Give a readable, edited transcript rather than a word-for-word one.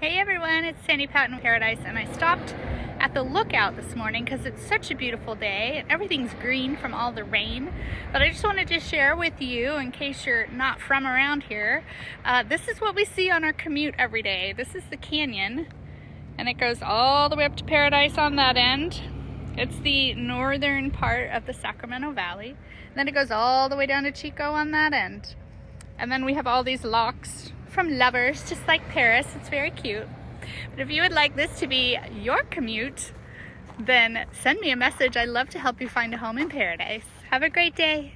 Hey everyone, it's Sandie, Patton, Paradise, and I stopped at the lookout this morning because it's such a beautiful day and everything's green from all the rain. But I just wanted to share with you, in case you're not from around here, this is what we see on our commute every day. This is the canyon, and it goes all the way up to Paradise on that end. It's the northern part of the Sacramento Valley. Then it goes all the way down to Chico on that end. And then we have all these locks from lovers, just like Paris. It's very cute. But if you would like this to be your commute, then send me a message. I'd love to help you find a home in Paradise. Have a great day.